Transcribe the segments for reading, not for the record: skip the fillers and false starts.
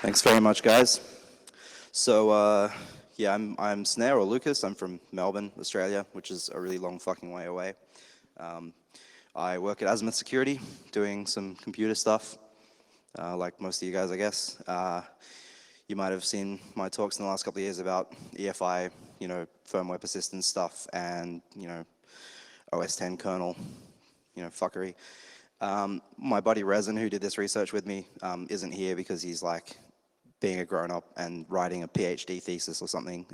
Thanks very much, guys. So, yeah, I'm Snare or Lucas. I'm from Melbourne, Australia, which is a really long fucking way away. Um, I work at Azimuth Security, doing some computer stuff, like most of you guys, I guess. You might have seen my talks in the last couple of years about EFI, firmware persistence stuff, and OS 10 kernel, fuckery. My buddy Rezin, who did this research with me, isn't here because he's like being a grown-up and writing a PhD thesis or something,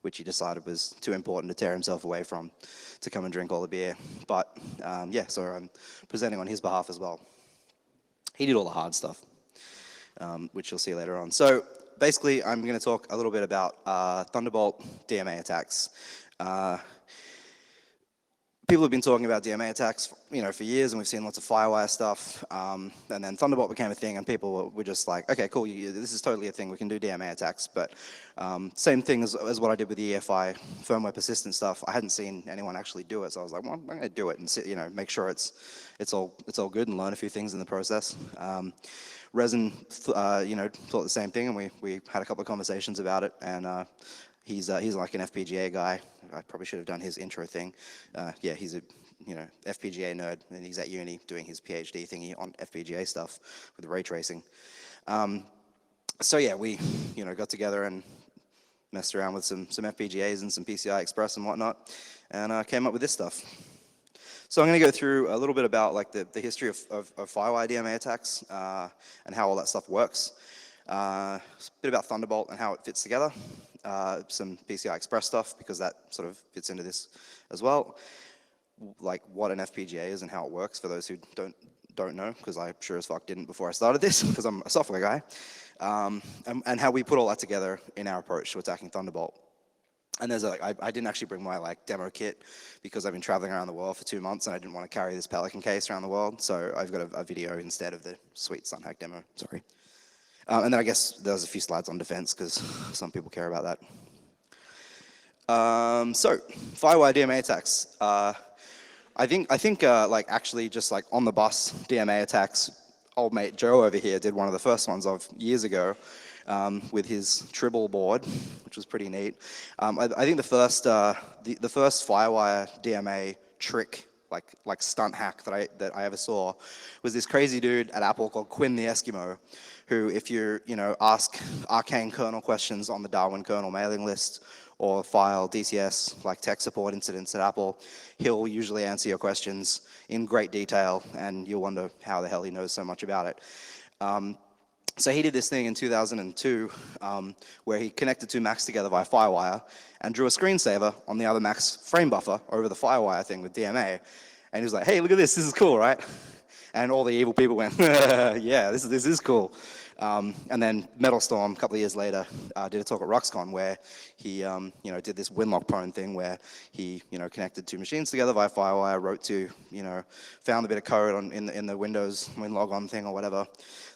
which he decided was too important to tear himself away from to come and drink all the beer. But yeah, so I'm presenting on his behalf as well. He did all the hard stuff, which you'll see later on. So basically, I'm going to talk a little bit about Thunderbolt DMA attacks. People have been talking about DMA attacks, for years, and we've seen lots of Firewire stuff. And then Thunderbolt became a thing, and people were just like, "Okay, cool. This is totally a thing. We can do DMA attacks." But same thing as what I did with the EFI firmware persistent stuff. I hadn't seen anyone actually do it, so I was like, "Well, I'm going to do it and make sure it's all good and learn a few things in the process." Rezin, thought the same thing, and we had a couple of conversations about it, and he's like an FPGA guy. I probably should have done his intro thing. Yeah, he's a FPGA nerd, and he's at uni doing his PhD thingy on FPGA stuff with ray tracing. So yeah, we got together and messed around with some FPGAs and some PCI Express and whatnot, and came up with this stuff. So I'm going to go through a little bit about like the history of Firewire DMA attacks and how all that stuff works. A bit about Thunderbolt and how it fits together. Some PCI Express stuff, because that sort of fits into this as well. Like what an FPGA is and how it works for those who don't know, because I sure as fuck didn't before I started this, because I'm a software guy. And how we put all that together in our approach to attacking Thunderbolt. And there's I didn't actually bring my demo kit because I've been traveling around the world for 2 months and I didn't want to carry this Pelican case around the world, so I've got a video instead of the sweet Sunhack demo, sorry. And then I guess there's a few slides on defense because some people care about that. So Firewire DMA attacks. I think actually just on the bus DMA attacks, old mate Joe over here did one of the first ones of years ago with his Tribble board, which was pretty neat. I think the first Firewire DMA trick, like stunt hack that I ever saw, was this crazy dude at Apple called Quinn the Eskimo, who, if you ask arcane kernel questions on the Darwin kernel mailing list or file DCS like tech support incidents at Apple, he'll usually answer your questions in great detail, and you'll wonder how the hell he knows so much about it. So he did this thing in 2002 where he connected two Macs together via Firewire and drew a screensaver on the other Mac's frame buffer over the Firewire thing with DMA. And he was like, "Hey, look at this is cool, right?" And all the evil people went, "Yeah, this is cool." And then Metal Storm, a couple of years later, did a talk at RuxCon where he did this winlock prone thing where he connected two machines together via Firewire, wrote to, found a bit of code in the Windows winlogon thing or whatever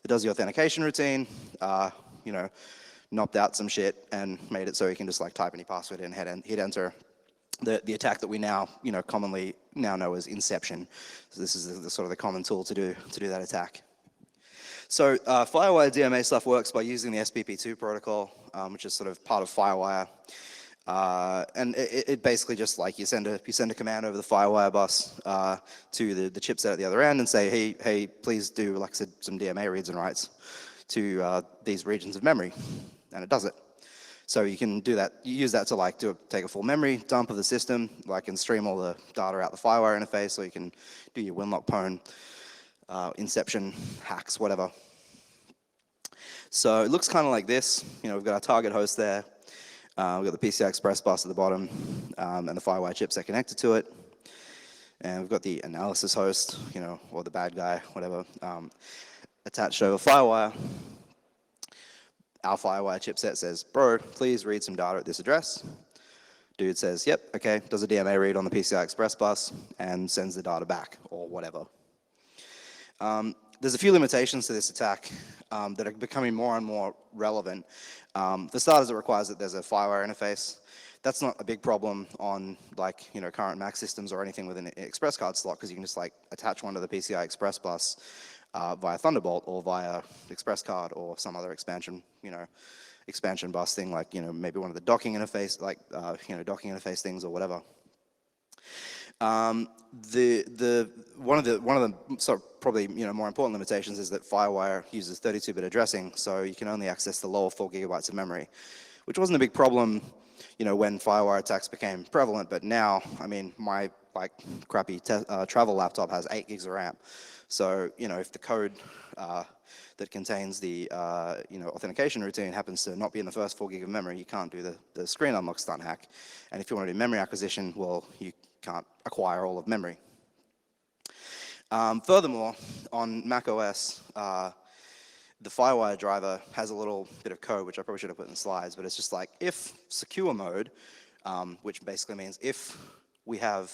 that does the authentication routine, knocked out some shit and made it so he can just type any password in, hit enter. The attack that we now commonly know as Inception. So this is the sort of the common tool to do that attack. So Firewire DMA stuff works by using the SPP2 protocol, which is sort of part of Firewire. And it basically just you send a command over the Firewire bus to the chipset at the other end and say, hey, please do, like I said, some DMA reads and writes to these regions of memory, and it does it. So you can do that. You use that to take a full memory dump of the system, and stream all the data out the Firewire interface, so you can do your winlock pwn, Inception hacks, whatever. So it looks kind of like this. We've got our target host there. We've got the PCI Express bus at the bottom, and the Firewire chipset connected to it. And we've got the analysis host, or the bad guy, whatever, attached over Firewire. Our Firewire chipset says, "Bro, please read some data at this address." Dude says, "Yep, okay," does a DMA read on the PCI Express bus and sends the data back, or whatever. There's a few limitations to this attack that are becoming more and more relevant. For starters, it requires that there's a Firewire interface. That's not a big problem on current Mac systems or anything with an Express card slot, because you can just attach one to the PCI Express bus via Thunderbolt or via Express card or some other expansion, expansion bus thing, like, maybe one of the docking interface, like, docking interface things or whatever. One of the sort of probably more important limitations is that FireWire uses 32-bit addressing, so you can only access the lower 4 gigabytes of memory, which wasn't a big problem, when FireWire attacks became prevalent. But now, I mean, my crappy travel laptop has 8 gigs of RAM, so if the code that contains the authentication routine happens to not be in the first 4 gig of memory, you can't do the screen unlock stunt hack. And if you want to do memory acquisition, well, you can't acquire all of memory. Furthermore, on Mac OS, the FireWire driver has a little bit of code, which I probably should have put in the slides, but it's just like if secure mode, which basically means if we have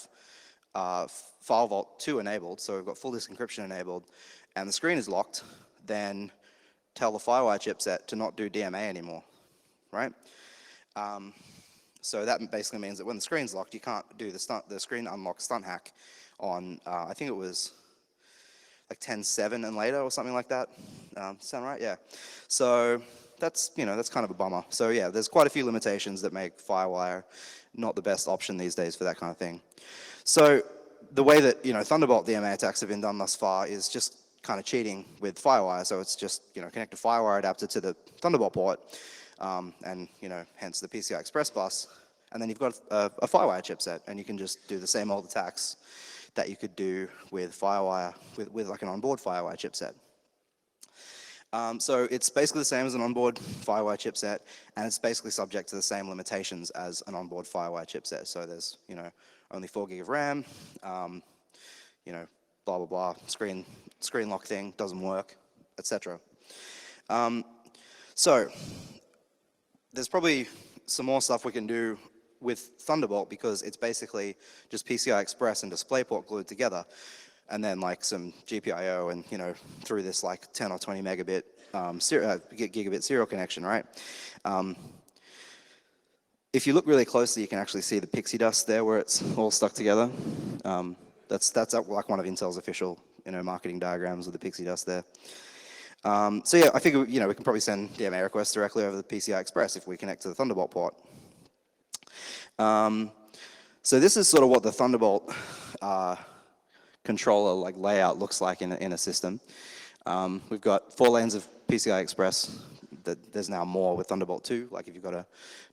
File Vault 2 enabled, so we've got full disk encryption enabled, and the screen is locked, then tell the FireWire chipset to not do DMA anymore, right? So that basically means that when the screen's locked, you can't do the screen unlock stunt hack on, I think it was like 10.7 and later or something like that. Sound right? Yeah. So that's kind of a bummer. So yeah, there's quite a few limitations that make FireWire not the best option these days for that kind of thing. So the way that Thunderbolt DMA attacks have been done thus far is just kind of cheating with FireWire. So it's just connect a FireWire adapter to the Thunderbolt port, and hence the PCI Express bus, and then you've got a FireWire chipset, and you can just do the same old attacks that you could do with FireWire, with like an onboard FireWire chipset. So it's basically the same as an onboard FireWire chipset, and it's basically subject to the same limitations as an onboard FireWire chipset. So there's only 4 gig of RAM, blah blah blah, screen lock thing doesn't work, etc. So there's probably some more stuff we can do with Thunderbolt, because it's basically just PCI Express and DisplayPort glued together, and then like some GPIO and through this like 10 or 20 megabit gigabit serial connection, right? If you look really closely, you can actually see the pixie dust there where it's all stuck together. That's like one of Intel's official marketing diagrams with the pixie dust there. So yeah, I figure we can probably send DMA requests directly over the PCI Express if we connect to the Thunderbolt port. So this is sort of what the Thunderbolt controller like layout looks like in a system. We've got 4 lanes of PCI Express. There's now more with Thunderbolt 2. Like if you've got a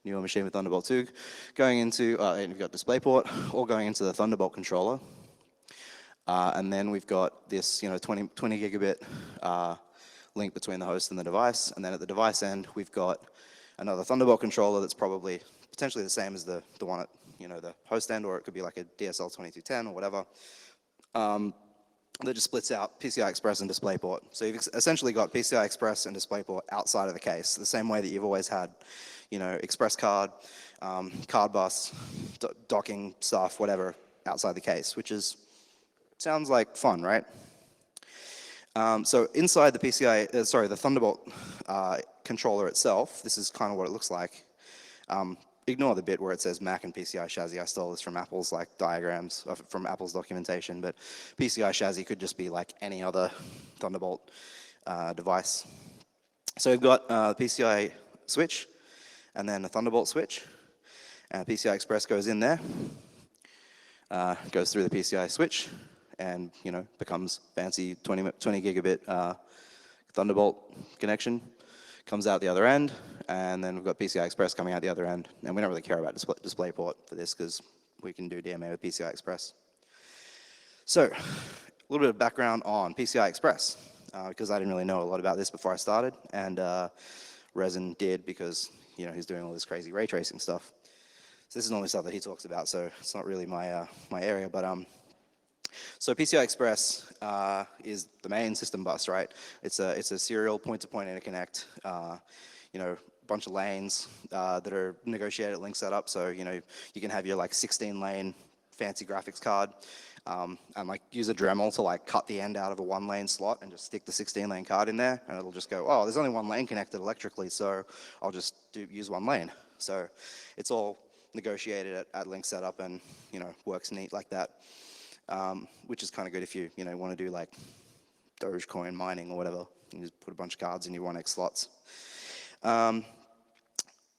newer machine with Thunderbolt 2, going into and you've got DisplayPort, or going into the Thunderbolt controller. And then we've got this 20 gigabit link between the host and the device. And then at the device end, we've got another Thunderbolt controller that's probably potentially the same as the one at the host end, or it could be like a DSL 2210 or whatever, that just splits out PCI Express and DisplayPort. So you've essentially got PCI Express and DisplayPort outside of the case, the same way that you've always had, Express card, card bus, docking stuff, whatever, outside the case, which sounds like fun, right? So inside the the Thunderbolt controller itself, this is kind of what it looks like. Ignore the bit where it says Mac and PCI chassis. I stole this from Apple's diagrams, from Apple's documentation, but PCI chassis could just be like any other Thunderbolt device. So we've got a PCI switch, and then a Thunderbolt switch, and PCI Express goes in there, goes through the PCI switch, and becomes fancy 20 gigabit Thunderbolt connection, comes out the other end, and then we've got PCI Express coming out the other end. And we don't really care about DisplayPort for this because we can do DMA with PCI Express. So a little bit of background on PCI Express, because I didn't really know a lot about this before I started, and Resin did, because he's doing all this crazy ray tracing stuff. So this is normally stuff that he talks about, so it's not really my area. But so PCI Express is the main system bus, right? It's a serial point-to-point interconnect. Bunch of lanes that are negotiated link setup. So you can have your 16-lane fancy graphics card, and use a Dremel to cut the end out of a 1-lane slot and just stick the 16-lane card in there, and it'll just go, oh, there's only 1 lane connected electrically, so I'll just use 1 lane. So it's all negotiated at link setup, and works neat like that, which is kind of good if you want to do Dogecoin mining or whatever. You just put a bunch of cards in your 1x slots.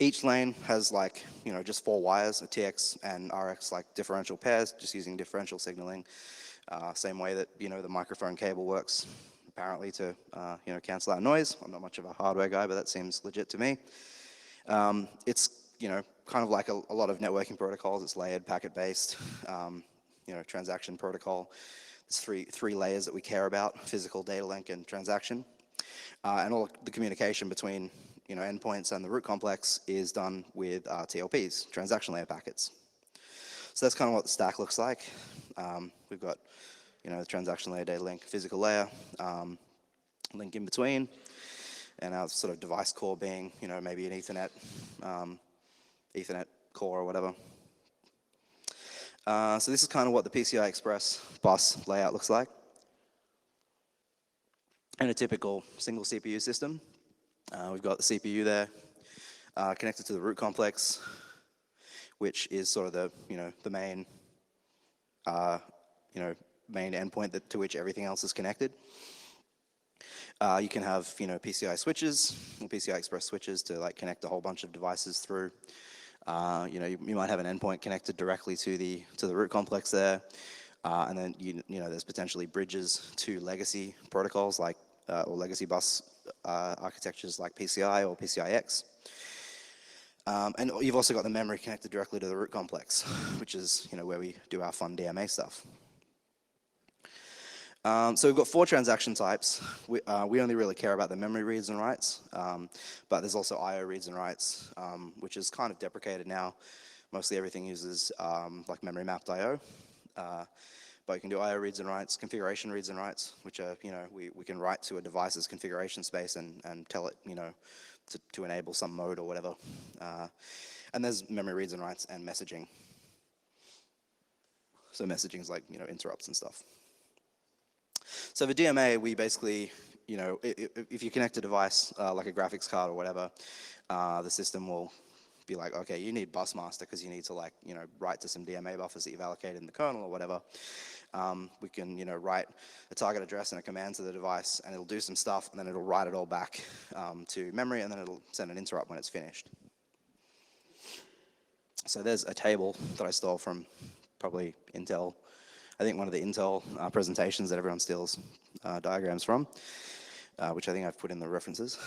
Each lane has like, just 4 wires, a TX and RX like differential pairs, just using differential signaling. Same way that, the microphone cable works, apparently, to, cancel out noise. I'm not much of a hardware guy, but that seems legit to me. It's, kind of like a lot of networking protocols. It's layered, packet-based, transaction protocol. There's three layers that we care about: physical, data link, and transaction. And all the communication between, endpoints and the root complex is done with TLPs, transaction layer packets. So that's kind of what the stack looks like. We've got, the transaction layer, data link, physical layer, link in between, and our sort of device core being, maybe an Ethernet core or whatever. So this is kind of what the PCI Express bus layout looks like in a typical single CPU system. We've got the CPU there connected to the root complex, which is sort of the, the main, main endpoint to which everything else is connected. You can have, PCI switches, or PCI Express switches to like connect a whole bunch of devices through. You might have an endpoint connected directly to the root complex there, and then there's potentially bridges to legacy protocols like or legacy bus architectures like PCI or PCIX. And you've also got the memory connected directly to the root complex, which is where we do our fun DMA stuff. So we've got 4 transaction types. We only really care about the memory reads and writes, but there's also I/O reads and writes, which is kind of deprecated now. Mostly everything uses like memory mapped I/O, but you can do I/O reads and writes, configuration reads and writes, which are we can write to a device's configuration space and tell it to enable some mode or whatever. And there's memory reads and writes and messaging. So messaging is like interrupts and stuff. So for DMA, we basically, if you connect a device like a graphics card or whatever, the system will be like, okay, you need bus master because you need to like, write to some DMA buffers that you've allocated in the kernel or whatever. We can, write a target address and a command to the device, and it'll do some stuff, and then it'll write it all back to memory, and then it'll send an interrupt when it's finished. So there's a table that I stole from probably Intel. I think one of the Intel presentations that everyone steals diagrams from, which I think I've put in the references.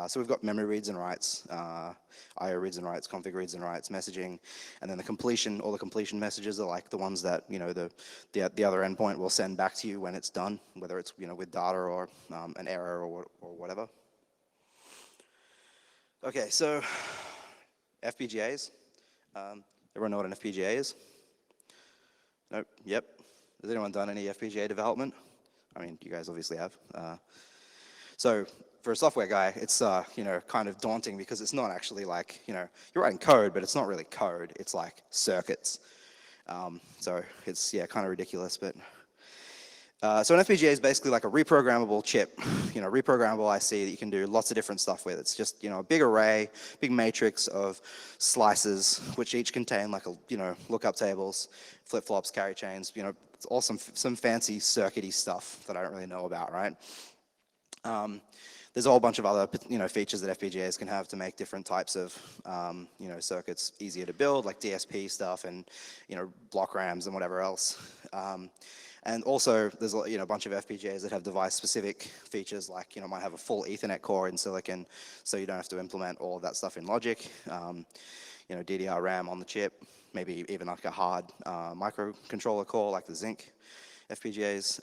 So we've got memory reads and writes, I/O reads and writes, config reads and writes, messaging, and then the completion. All the completion messages are like the ones that the other endpoint will send back to you when it's done, whether it's with data or an error or whatever. Okay, so FPGAs. Everyone know what an FPGA is? Nope. Yep. Has anyone done any FPGA development? I mean, you guys obviously have. So for a software guy, it's kind of daunting because it's not actually like you're writing code, but it's not really code. It's like circuits. So it's kind of ridiculous. But so an FPGA is basically like a reprogrammable chip, reprogrammable IC that you can do lots of different stuff with. It's just a big array, big matrix of slices, which each contain like lookup tables, flip flops, carry chains. It's all some fancy circuity stuff that I don't really know about, right? There's a whole bunch of other features that FPGAs can have to make different types of circuits easier to build, like DSP stuff and block RAMs and whatever else. And also, there's a bunch of FPGAs that have device-specific features, like might have a full Ethernet core in silicon, so you don't have to implement all of that stuff in logic. DDR RAM on the chip, maybe even like a hard microcontroller core, like the Zinc FPGAs,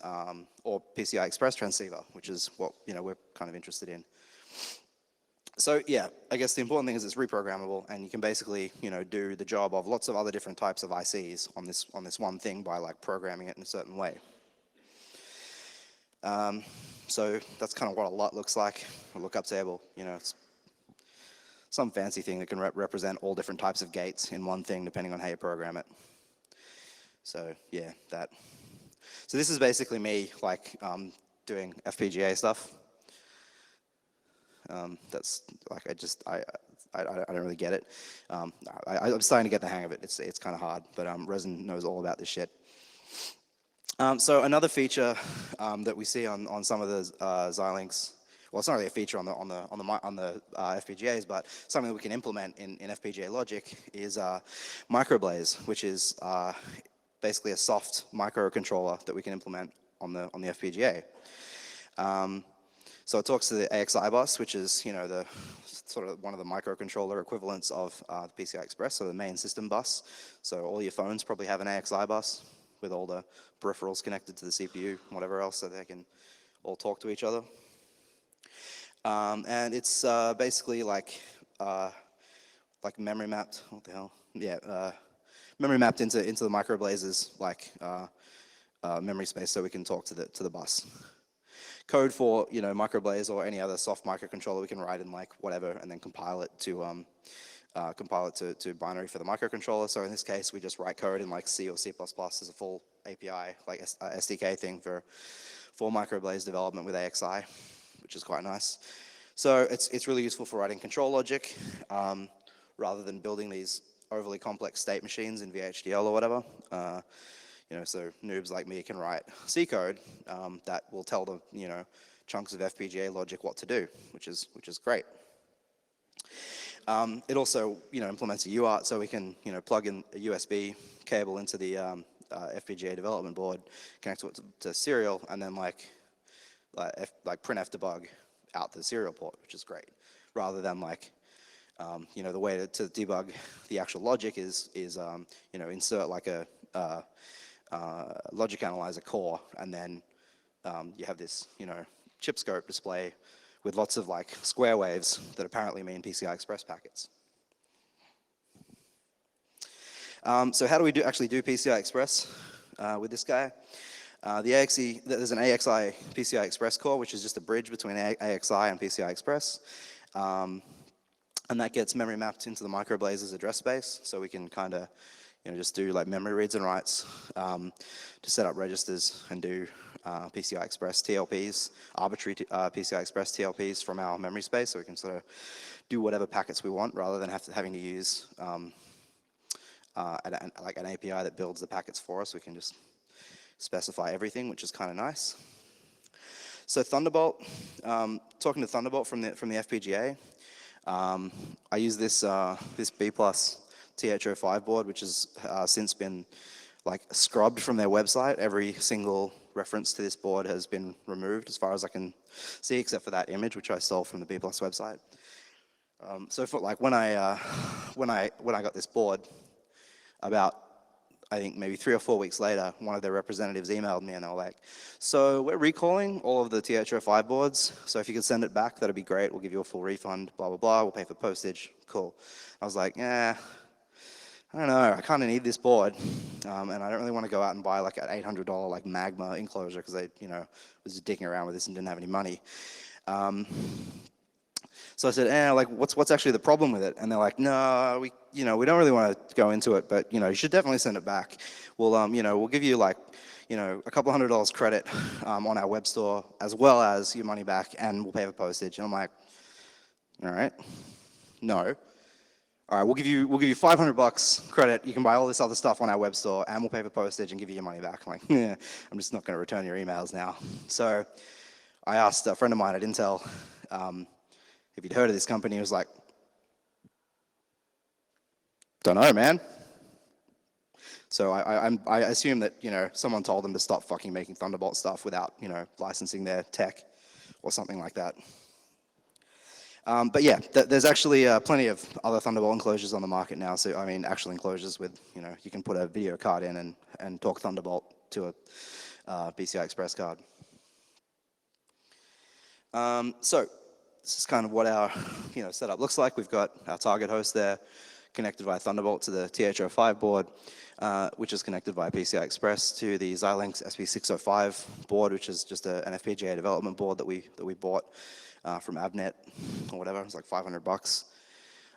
or PCI Express transceiver, which is what we're kind of interested in. So yeah, I guess the important thing is it's reprogrammable, and you can basically do the job of lots of other different types of ICs on this one thing by like programming it in a certain way. So that's kind of what a LUT looks like, a lookup table. It's some fancy thing that can represent all different types of gates in one thing depending on how you program it. So yeah, that. So this is basically me like doing FPGA stuff. That's like I don't really get it. I'm starting to get the hang of it. It's kind of hard, but Resin knows all about this shit. So another feature that we see on some of the Xilinx, well, it's not really a feature on the FPGAs, but something that we can implement in FPGA logic is microblaze, which is basically a soft microcontroller that we can implement on the FPGA. So it talks to the AXI bus, which is the sort of one of the microcontroller equivalents of the PCI Express, so the main system bus. So all your phones probably have an AXI bus with all the peripherals connected to the CPU, whatever else, so they can all talk to each other. And it's basically like memory mapped. What the hell? Yeah, memory mapped into the microblazes, like memory space, so we can talk to the bus. Code for microblaze or any other soft microcontroller we can write in like whatever, and then compile it to binary for the microcontroller. So in this case, we just write code in like C or C++ as a full API, like SDK thing for microblaze development with AXI, which is quite nice. So it's really useful for writing control logic rather than building these overly complex state machines in VHDL or whatever. So noobs like me can write C code that will tell the chunks of FPGA logic what to do, which is great. It also implements a UART, so we can plug in a USB cable into the FPGA development board, connect it to serial, and then like printf debug out the serial port, which is great. Rather than like the way to debug the actual logic is insert like a logic analyzer core, and then you have this chip scope display with lots of like square waves that apparently mean PCI Express packets. So how do we actually do PCI Express with this guy? There's an AXI PCI Express core, which is just a bridge between AXI and PCI Express. And that gets memory mapped into the microblazes address space, so we can kind of just do like memory reads and writes to set up registers and do PCI Express TLPs, arbitrary PCI Express TLPs from our memory space, so we can sort of do whatever packets we want rather than having to use like an API that builds the packets for us. We can just specify everything, which is kind of nice. So Thunderbolt, talking to Thunderbolt from the FPGA, I use this B+ TH05 board, which has since been like scrubbed from their website. Every single reference to this board has been removed as far as I can see, except for that image which I stole from the B+ website. So for like when I got this board, about I think maybe 3 or 4 weeks later, one of their representatives emailed me and they were like, so we're recalling all of the TH05 boards, so if you could send it back, that'd be great. We'll give you a full refund, blah, blah, blah. We'll pay for postage. Cool. I was like, yeah, I don't know. I kind of need this board, and I don't really want to go out and buy like an $800 like Magma enclosure because I, was just dicking around with this and didn't have any money. So I said, like, what's actually the problem with it? And they're like, no, we don't really want to go into it, but, you should definitely send it back. We'll, we'll give you like, a couple $100 credit on our web store as well as your money back, and we'll pay for postage. And I'm like, all right, no. All right, we'll give you $500 credit. You can buy all this other stuff on our web store, and we'll pay for postage and give you your money back. I'm like, yeah, I'm just not going to return your emails now. So I asked a friend of mine at Intel if he'd heard of this company. He was like, don't know, man. So I assume that someone told them to stop fucking making Thunderbolt stuff without licensing their tech or something like that. But yeah, there's actually plenty of other Thunderbolt enclosures on the market now. So I mean, actual enclosures with you can put a video card in and talk Thunderbolt to a PCI Express card. So this is kind of what our setup looks like. We've got our target host there connected via Thunderbolt to the TH05 board, which is connected via PCI Express to the Xilinx SP605 board, which is just an FPGA development board that we bought from Avnet or whatever. It was like $500.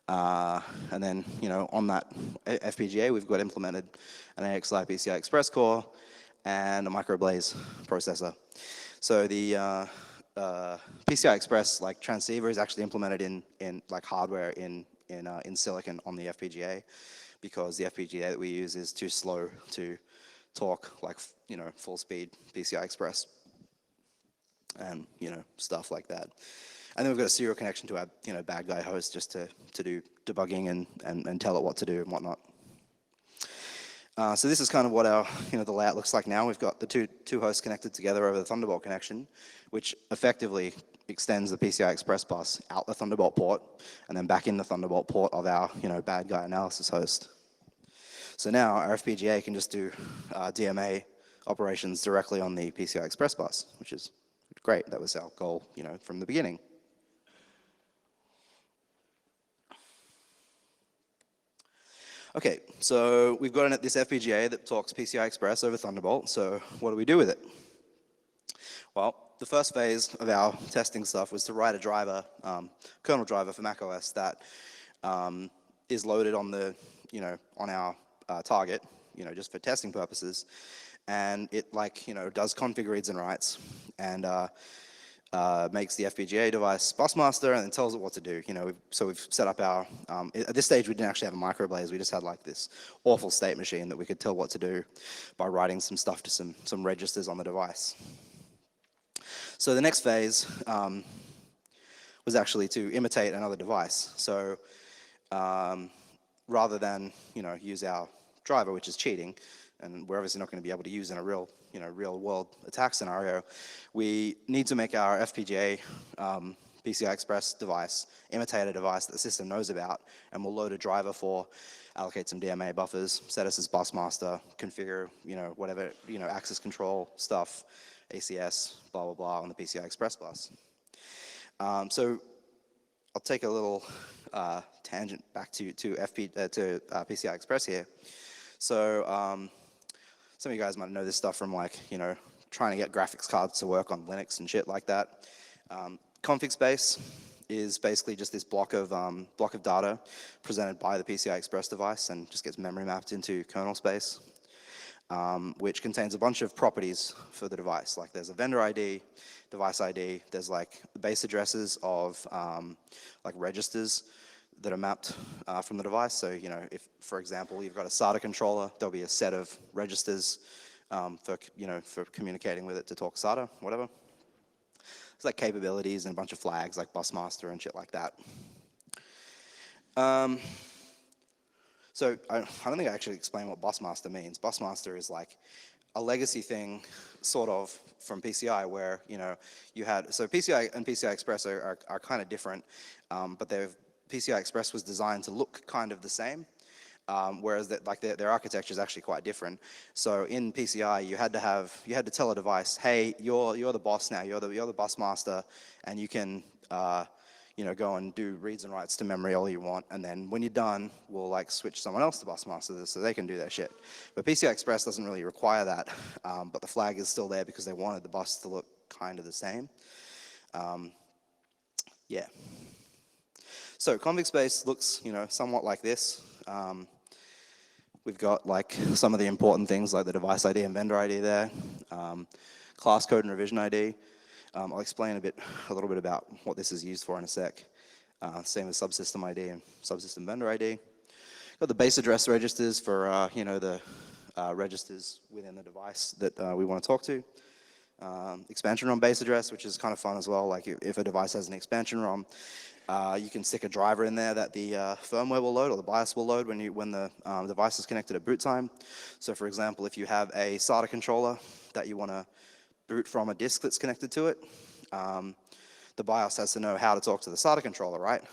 And then on that FPGA, we've got implemented an AXI PCI Express core and a microblaze processor. So the PCI Express like transceiver is actually implemented in like hardware in silicon on the FPGA, because the FPGA that we use is too slow to talk, like, full speed PCI Express and, stuff like that. And then we've got a serial connection to our, bad guy host just to do debugging and tell it what to do and whatnot. So this is kind of what our, the layout looks like now. We've got the two hosts connected together over the Thunderbolt connection, which effectively extends the PCI Express bus out the Thunderbolt port and then back in the Thunderbolt port of our, bad guy analysis host. So now our FPGA can just do DMA operations directly on the PCI Express bus, which is great. That was our goal, from the beginning. Okay, so we've got this FPGA that talks PCI Express over Thunderbolt, so what do we do with it? Well, the first phase of our testing stuff was to write a driver, kernel driver for macOS that is loaded on the, on our target, just for testing purposes, and it does config reads and writes, and makes the FPGA device busmaster and then tells it what to do. So we've set up our, at this stage we didn't actually have a microblaze, we just had like this awful state machine that we could tell what to do by writing some stuff to some registers on the device. So the next phase was actually to imitate another device. So rather than use our driver, which is cheating, and we're obviously not going to be able to use in a real world attack scenario, we need to make our FPGA PCI Express device imitate a device that the system knows about, and we'll load a driver for, allocate some DMA buffers, set us as busmaster, configure whatever access control stuff, ACS, blah blah blah on the PCI Express bus. So I'll take a little tangent back to PCI Express here. So some of you guys might know this stuff from trying to get graphics cards to work on Linux and shit like that. Config space is basically just this block of data presented by the PCI Express device and just gets memory mapped into kernel space, which contains a bunch of properties for the device. Like there's a vendor ID, device ID, there's the base addresses of registers that are mapped from the device. So, if, for example, you've got a SATA controller, there'll be a set of registers for communicating with it to talk SATA, whatever. It's capabilities and a bunch of flags like busmaster and shit like that. So I don't think I actually explained what busmaster means. Busmaster is a legacy thing, sort of, from PCI where, you had, so PCI and PCI Express are kind of different, but PCI Express was designed to look kind of the same, whereas their architecture is actually quite different. So in PCI, you had to tell a device, hey, you're the boss now, you're the busmaster, and you can go and do reads and writes to memory all you want, and then when you're done, we'll switch someone else to busmaster so they can do their shit. But PCI Express doesn't really require that, but the flag is still there because they wanted the bus to look kind of the same. Yeah. So config space looks, somewhat like this. We've got some of the important things like the device ID and vendor ID there, class code and revision ID. I'll explain a little bit about what this is used for in a sec. Same with subsystem ID and subsystem vendor ID. Got the base address registers for the registers within the device that we want to talk to. Expansion ROM base address, which is kind of fun as well. If a device has an expansion ROM, you can stick a driver in there that the firmware will load or the BIOS will load when the device is connected at boot time. So for example, if you have a SATA controller that you want to boot from a disk that's connected to it, the BIOS has to know how to talk to the SATA controller, right?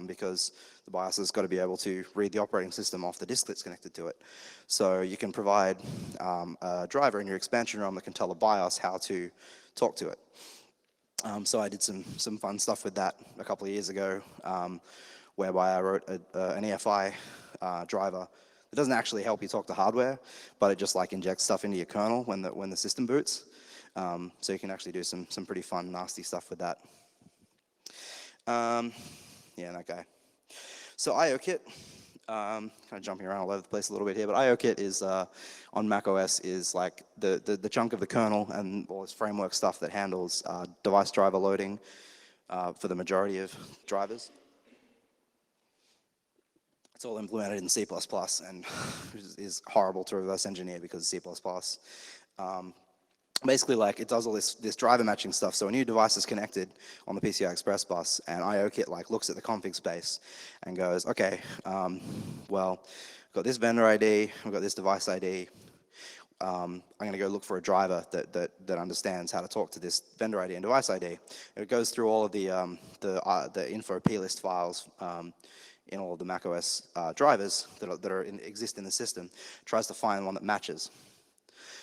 Because the BIOS has got to be able to read the operating system off the disk that's connected to it. So you can provide a driver in your expansion ROM that can tell the BIOS how to talk to it. So I did some fun stuff with that a couple of years ago, whereby I wrote an EFI driver that doesn't actually help you talk to hardware, but it just injects stuff into your kernel when the system boots. So you can actually do some pretty fun, nasty stuff with that. Yeah, that guy. So IOKit, kind of jumping around all over the place a little bit here, but IOKit is on macOS is the chunk of the kernel and all this framework stuff that handles device driver loading for the majority of drivers. It's all implemented in C++ and is horrible to reverse engineer because C++. Basically, like, it does all this driver matching stuff. So a new device is connected on the PCI Express bus, and IOKit like looks at the config space and goes, okay, well, we've got this vendor ID, we've got this device ID. I'm going to go look for a driver that understands how to talk to this vendor ID and device ID. It goes through all of the info plist files in all of the macOS drivers that exist in the system, tries to find one that matches.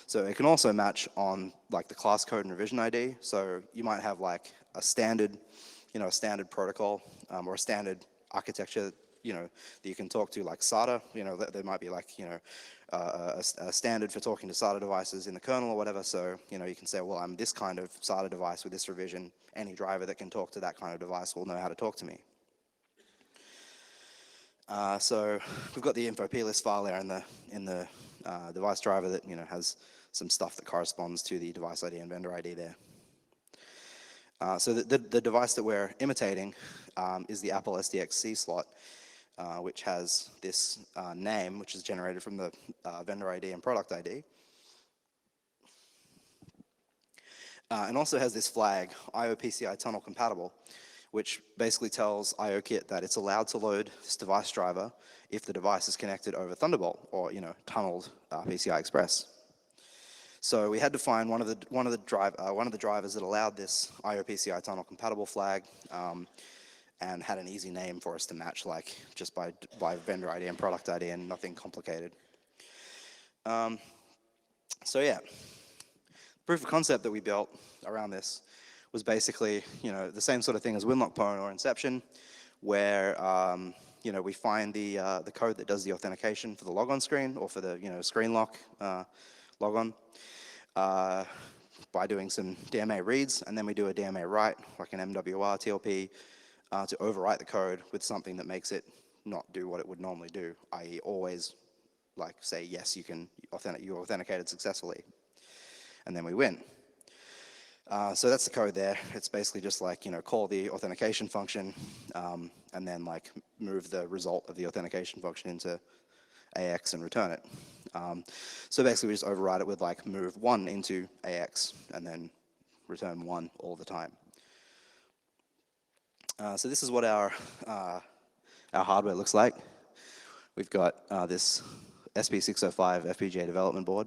So it can also match on like the class code and revision ID. So you might have like a standard, a standard protocol or a standard architecture, that you can talk to, like SATA. There might be like, a standard for talking to SATA devices in the kernel or whatever. So you can say, well, I'm this kind of SATA device with this revision. Any driver that can talk to that kind of device will know how to talk to me. So we've got the info plist file there in the device driver that has some stuff that corresponds to the device ID and vendor ID there. So the device that we're imitating is the Apple SDXC slot, which has this name, which is generated from the vendor ID and product ID. And also has this flag, IO-PCI tunnel compatible, which basically tells IOKit that it's allowed to load this device driver if the device is connected over Thunderbolt or tunneled PCI Express. So we had to find one of the drivers that allowed this IO-PCI tunnel compatible flag, and had an easy name for us to match, like just by vendor ID and product ID, and nothing complicated. So yeah, proof of concept that we built around this was basically the same sort of thing as Winlock Pwn or Inception, where we find the code that does the authentication for the logon screen or for the screen lock logon by doing some DMA reads, and then we do a DMA write, like an MWR TLP, to overwrite the code with something that makes it not do what it would normally do, i.e. always like say, yes, you authenticated successfully, and then we win. So that's the code there. It's basically just like, call the authentication function, and then like move the result of the authentication function into AX and return it. So basically we just override it with like move 1 into AX and then return 1 all the time. So this is what our hardware looks like. We've got this SP605 FPGA development board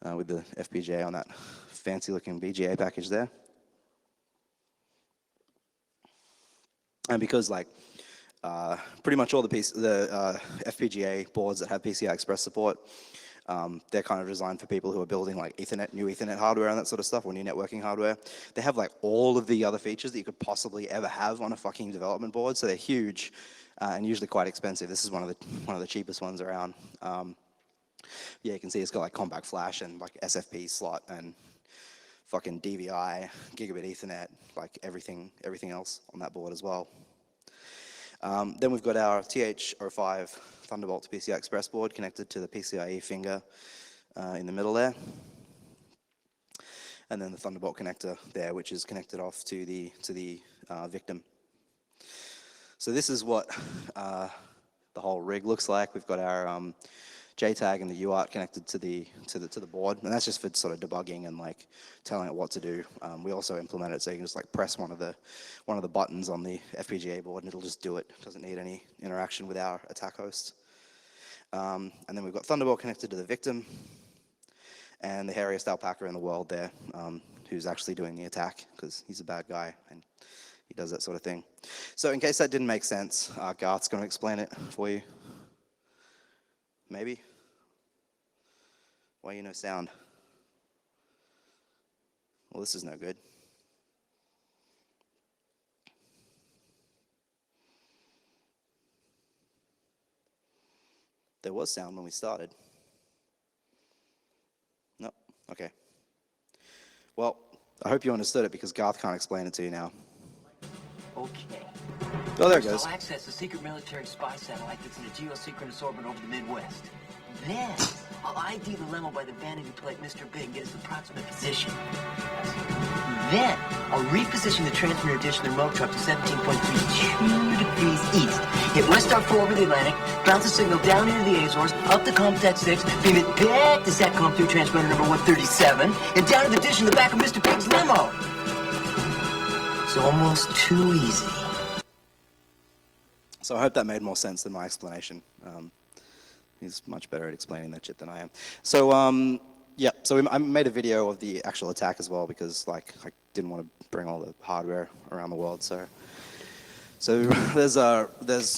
with the FPGA on that fancy looking BGA package there. And because like pretty much all the FPGA boards that have PCI Express support, they're kind of designed for people who are building like new Ethernet hardware and that sort of stuff, or new networking hardware. They have like all of the other features that you could possibly ever have on a fucking development board, so they're huge and usually quite expensive. This is one of the cheapest ones around. Yeah, you can see it's got like compact flash and like SFP slot and fucking DVI, gigabit Ethernet, like everything else on that board as well. Then we've got our TH05 Thunderbolt to PCI Express board connected to the PCIe finger in the middle there. And then the Thunderbolt connector there, which is connected off to the victim. So this is what the whole rig looks like. We've got our JTAG and the UART connected to the board, and that's just for sort of debugging and like telling it what to do. We also implement it so you can just like press one of the buttons on the FPGA board and it'll just do it. It doesn't need any interaction with our attack host. And then we've got Thunderbolt connected to the victim, and the hairiest alpaca in the world there, who's actually doing the attack because he's a bad guy and he does that sort of thing. So in case that didn't make sense, Garth's going to explain it for you. Maybe? Why no sound? Well, this is no good. There was sound when we started. No? Okay. Well, I hope you understood it because Garth can't explain it to you now. Okay. Oh, there it goes. I'll access a secret military spy satellite that's in a geosynchronous orbit over the Midwest. Then I'll ID the limo by the vanity plate Mr. Big and get its approximate position. Then, I'll reposition the transmitter dish in the remote truck to 17.32 degrees east. Hit West Star 4 over the Atlantic, bounce the signal down into the Azores, up to Comsat 6, beam it back to SATCOM 2 transmitter number 137, and down to the dish in the back of Mr. Big's limo. It's almost too easy. So I hope that made more sense than my explanation. He's much better at explaining that shit than I am. So yeah, so I made a video of the actual attack as well because like I didn't want to bring all the hardware around the world. So there's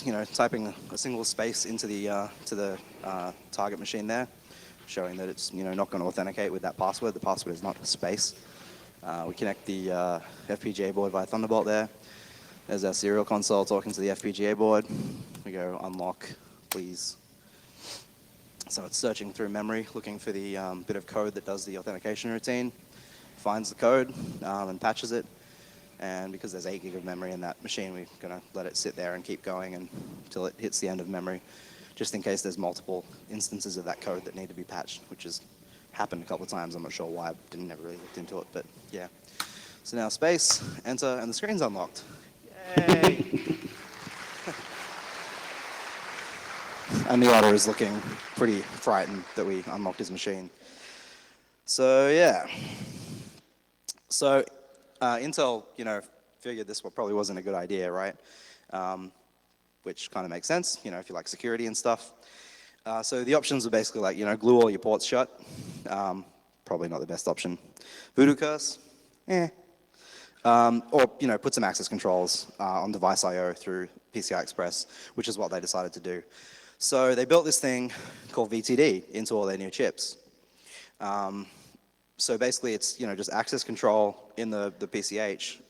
you know, typing a single space into the target machine there, showing that it's, you know, not going to authenticate with that password. The password is not a space. We connect the FPGA board via Thunderbolt there. There's our serial console talking to the FPGA board. We go unlock, please. So it's searching through memory, looking for the bit of code that does the authentication routine, finds the code and patches it. And because there's 8 gig of memory in that machine, we're going to let it sit there and keep going until it hits the end of memory, just in case there's multiple instances of that code that need to be patched, which has happened a couple of times. I'm not sure why. I didn't never really looked into it, but yeah. So now space, enter, and the screen's unlocked. Yay! And the author is looking pretty frightened that we unlocked his machine. So yeah. So Intel, you know, figured this probably wasn't a good idea, right? Which kind of makes sense, you know, if you like security and stuff. So the options are basically like, you know, glue all your ports shut. Probably not the best option. Voodoo curse, or, you know, put some access controls on device I/O through PCI Express, which is what they decided to do. So they built this thing called VTD into all their new chips. So basically it's, you know, just access control in the PCH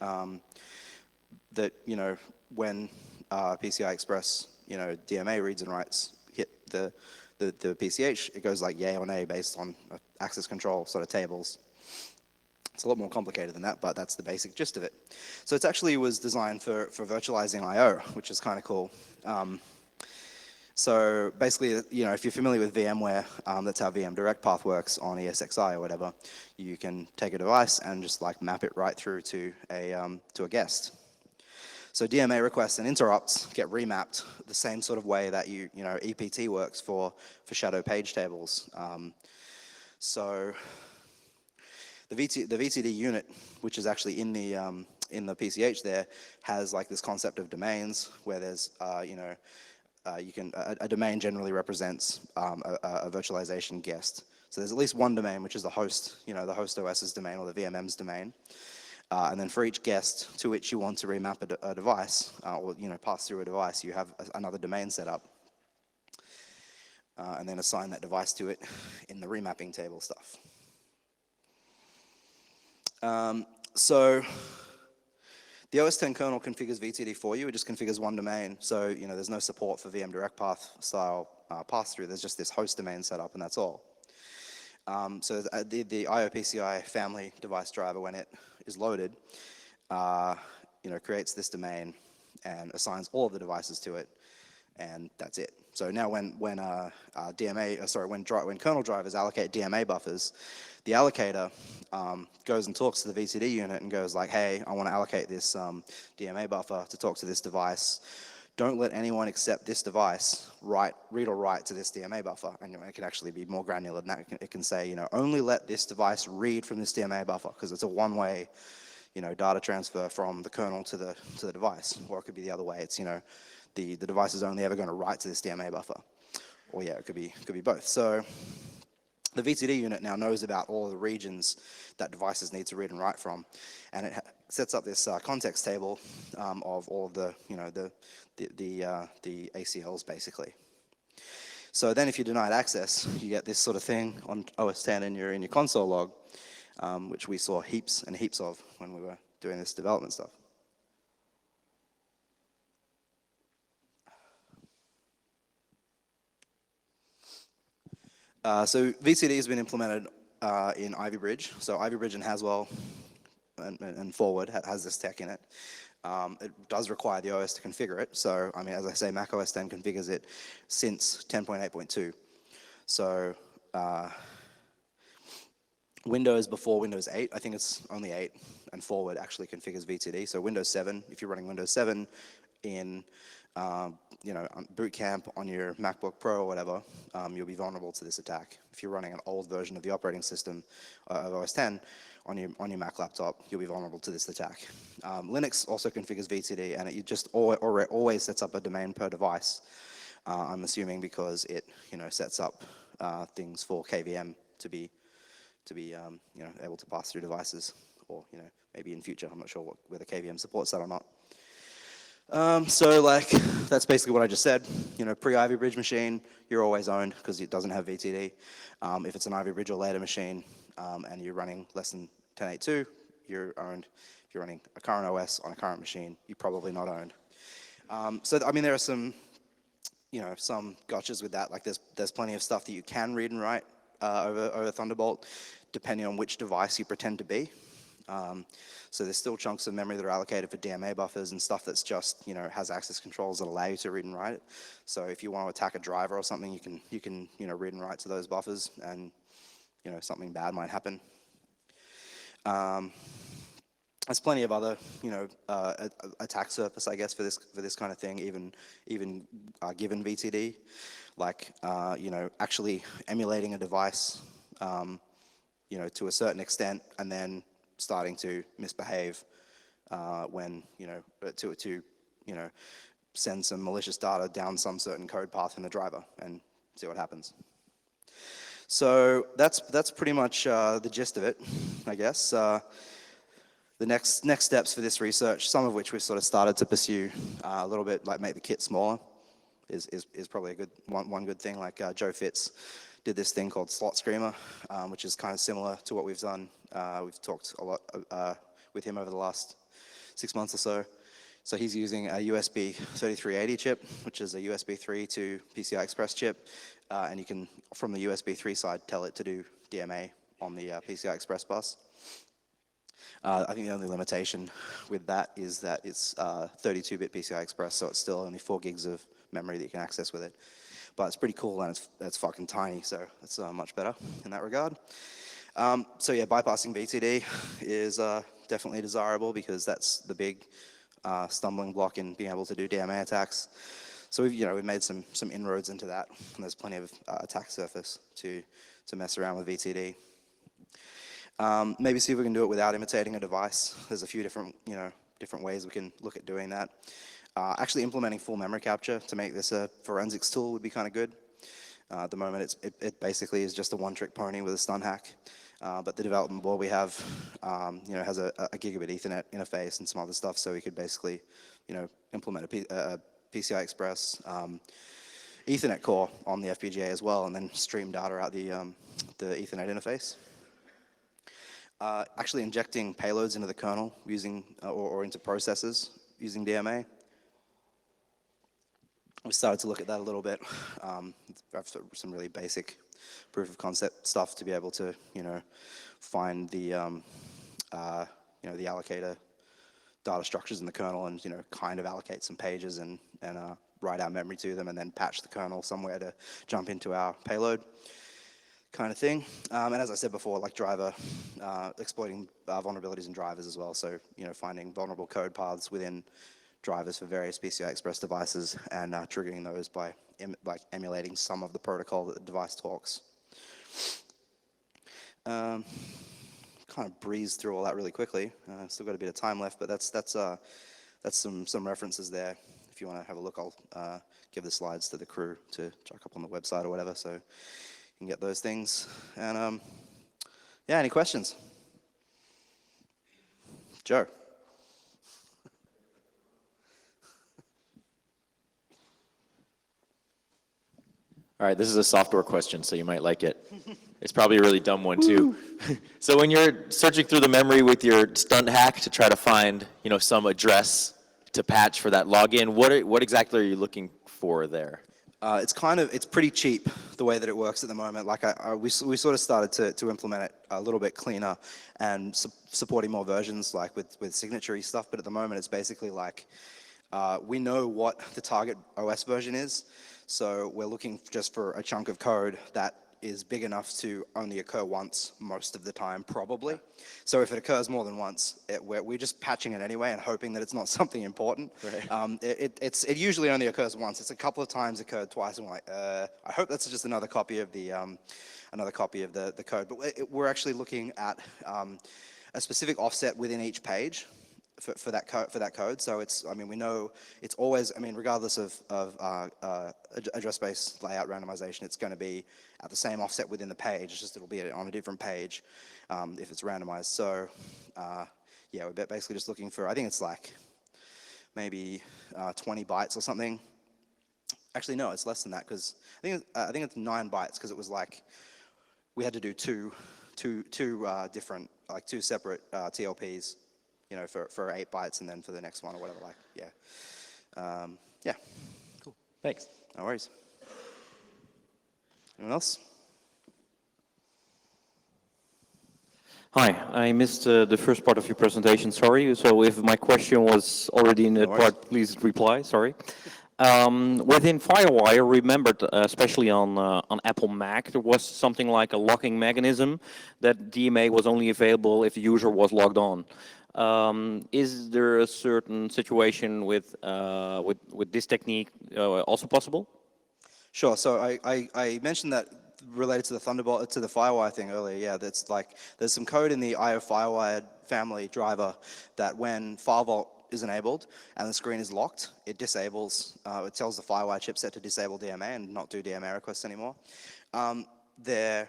that, you know, when PCI Express, you know, DMA reads and writes hit the PCH, it goes like yay or nay based on access control sort of tables. It's a lot more complicated than that, but that's the basic gist of it. So it actually was designed for virtualizing I/O, which is kind of cool. So basically, you know, if you're familiar with VMware, that's how VM Direct Path works on ESXi or whatever. You can take a device and just like map it right through to a guest. So DMA requests and interrupts get remapped the same sort of way that you know EPT works for shadow page tables. So the VTD unit, which is actually in the PCH there, has like this concept of domains where there's you know, a domain generally represents a virtualization guest. So there's at least one domain, which is the host, you know, the host OS's domain or the VMM's domain. And then for each guest to which you want to remap a device, or, you know, pass through a device, you have another domain set up. And then assign that device to it in the remapping table stuff. So the OS 10 kernel configures VTD for you. It just configures one domain. So, you know, there's no support for VM Direct Path style pass-through. There's just this host domain set up, and that's all. So the IOPCI family device driver, when it is loaded, you know, creates this domain and assigns all of the devices to it, and that's it. So now when kernel drivers allocate DMA buffers, the allocator goes and talks to the VTD unit and goes like, hey, I want to allocate this DMA buffer to talk to this device. Don't let anyone except this device read or write to this DMA buffer. And, you know, it can actually be more granular than that. It can say, you know, only let this device read from this DMA buffer because it's a one-way, you know, data transfer from the kernel to the device. Or it could be the other way. It's, you know, the device is only ever going to write to this DMA buffer. Or yeah, it could be both. So the VTD unit now knows about all of the regions that devices need to read and write from, and it sets up this context table of all of the, you know, the ACLs basically. So then if you're denied access, you get this sort of thing on OS 10 in your console log, which we saw heaps and heaps of when we were doing this development stuff. So VTD has been implemented in Ivy Bridge. So Ivy Bridge and Haswell and Forward has this tech in it. It does require the OS to configure it. So, I mean, as I say, Mac OS 10 configures it since 10.8.2. So Windows before Windows 8, I think it's only 8 and forward actually configures VTD. So Windows 7, if you're running Windows 7 in, on boot camp on your MacBook Pro or whatever, you'll be vulnerable to this attack. If you're running an old version of the operating system of OS X on your Mac laptop, you'll be vulnerable to this attack. Linux also configures VTD, and it just always sets up a domain per device. I'm assuming because it sets up things for KVM to be able to pass through devices, or maybe in future. I'm not sure whether KVM supports that or not. So like that's basically what I just said. Pre-Ivy Bridge machine, you're always owned because it doesn't have VTD. If it's an Ivy Bridge or later machine and you're running less than 10.8.2, you're owned. If you're running a current OS on a current machine, you're probably not owned. So I mean, there are some some gotchas with that. Like there's plenty of stuff that you can read and write over Thunderbolt, depending on which device you pretend to be. So there's still chunks of memory that are allocated for DMA buffers and stuff that's just, has access controls that allow you to read and write it. So if you want to attack a driver or something, you can read and write to those buffers, and, something bad might happen. There's plenty of other, attack surface, I guess, for this kind of thing, even given VTD, like, actually emulating a device, to a certain extent, and then starting to misbehave when, to send some malicious data down some certain code path in the driver and see what happens. So that's pretty much the gist of it, I guess. The next steps for this research, some of which we've sort of started to pursue a little bit, like make the kit smaller, is probably a good one good thing. Like Joe Fitz did this thing called Slot Screamer, which is kind of similar to what we've done. We've talked a lot with him over the last 6 months or so. So he's using a USB 3380 chip, which is a USB 3 to PCI Express chip, and you can, from the USB 3 side, tell it to do DMA on the PCI Express bus. I think the only limitation with that is that it's 32-bit PCI Express, so it's still only 4 gigs of memory that you can access with it. But it's pretty cool, and it's fucking tiny, so it's much better in that regard. So yeah, bypassing VTD is definitely desirable because that's the big stumbling block in being able to do DMA attacks. So we've made some inroads into that, and there's plenty of attack surface to mess around with VTD. Maybe see if we can do it without imitating a device. There's a few different ways we can look at doing that. Actually implementing full memory capture to make this a forensics tool would be kind of good. At the moment, it basically is just a one-trick pony with a stun hack. But the development board we have, has a gigabit Ethernet interface and some other stuff, so we could basically, implement a PCI Express Ethernet core on the FPGA as well, and then stream data out the Ethernet interface. Actually injecting payloads into the kernel using, or into processors using DMA. We started to look at that a little bit. Some really basic proof of concept stuff to be able to, find the, the allocator data structures in the kernel and, kind of allocate some pages and write our memory to them and then patch the kernel somewhere to jump into our payload kind of thing. And as I said before, like driver, exploiting vulnerabilities in drivers as well. So, finding vulnerable code paths within drivers for various PCI Express devices and triggering those by emulating some of the protocol that the device talks. Kind of breezed through all that really quickly. Still got a bit of time left, but that's some references there. If you want to have a look, I'll give the slides to the crew to chuck up on the website or whatever, so you can get those things. And yeah, any questions? Joe. All right, this is a software question, so you might like it. It's probably a really dumb one, too. So when you're searching through the memory with your stunt hack to try to find, some address to patch for that login, what exactly are you looking for there? It's pretty cheap the way that it works at the moment. Like we sort of started to implement it a little bit cleaner and supporting more versions, like with signature-y stuff. But at the moment, it's basically like we know what the target OS version is. So we're looking just for a chunk of code that is big enough to only occur once most of the time, probably. So if it occurs more than once, we're just patching it anyway and hoping that it's not something important. Right. It usually only occurs once. It's a couple of times occurred twice, and we're like, I hope that's just another copy of the code. But we're actually looking at a specific offset within each page for that code. So it's, I mean, we know it's always, I mean, regardless of address-based layout randomization, it's going to be at the same offset within the page. It's just it'll be on a different page if it's randomized. So yeah, we're basically just looking for, I think it's like maybe 20 bytes or something. Actually, no, it's less than that because I think it's 9 bytes because it was like we had to do two different, like 2 separate TLPs. You know, for 8 bytes, and then for the next one or whatever, like, yeah. Yeah. Cool. Thanks. No worries. Anyone else? Hi, I missed the first part of your presentation, sorry. So if my question was already in that part, please reply, sorry. Within Firewire, I remembered, especially on Apple Mac, there was something like a locking mechanism that DMA was only available if the user was logged on. Is there a certain situation with this technique also possible? Sure. So I mentioned that related to the Thunderbolt, to the Firewire thing earlier. Yeah, that's like, there's some code in the IO Firewire family driver that when FileVault is enabled and the screen is locked, it disables, it tells the Firewire chipset to disable DMA and not do DMA requests anymore. There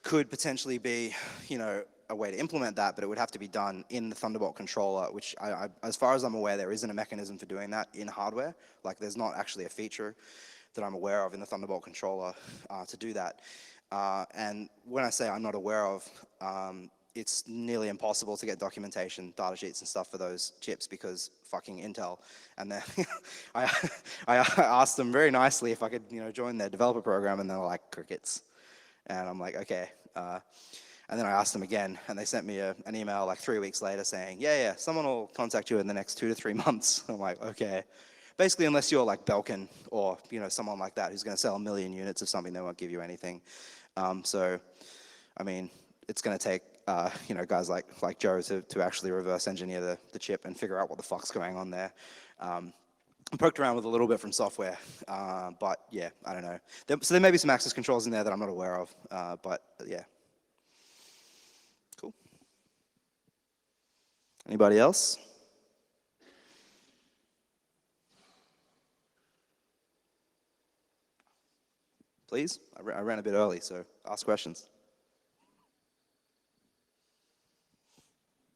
could potentially be, you know, a way to implement that, but it would have to be done in the Thunderbolt controller, which as far as I'm aware, there isn't a mechanism for doing that in hardware. Like, there's not actually a feature that I'm aware of in the Thunderbolt controller to do that. And when I say I'm not aware of, it's nearly impossible to get documentation, data sheets and stuff for those chips because fucking Intel. And then I asked them very nicely if I could, you know, join their developer program, and they're like, crickets. And I'm like, okay. And then I asked them again, and they sent me an email like 3 weeks later saying, yeah, someone will contact you in the next 2 to 3 months. I'm like, okay. Basically, unless you're like Belgian or, you know, someone like that who's going to sell 1 million units of something, they won't give you anything. So, I mean, it's going to take, you know, guys like Joe to actually reverse engineer the chip and figure out what the fuck's going on there. I poked around with a little bit from software, but yeah, I don't know. So there may be some access controls in there that I'm not aware of, but yeah. Cool. Anybody else? Please? I ran a bit early, so ask questions.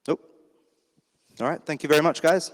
Nope. All right, thank you very much, guys.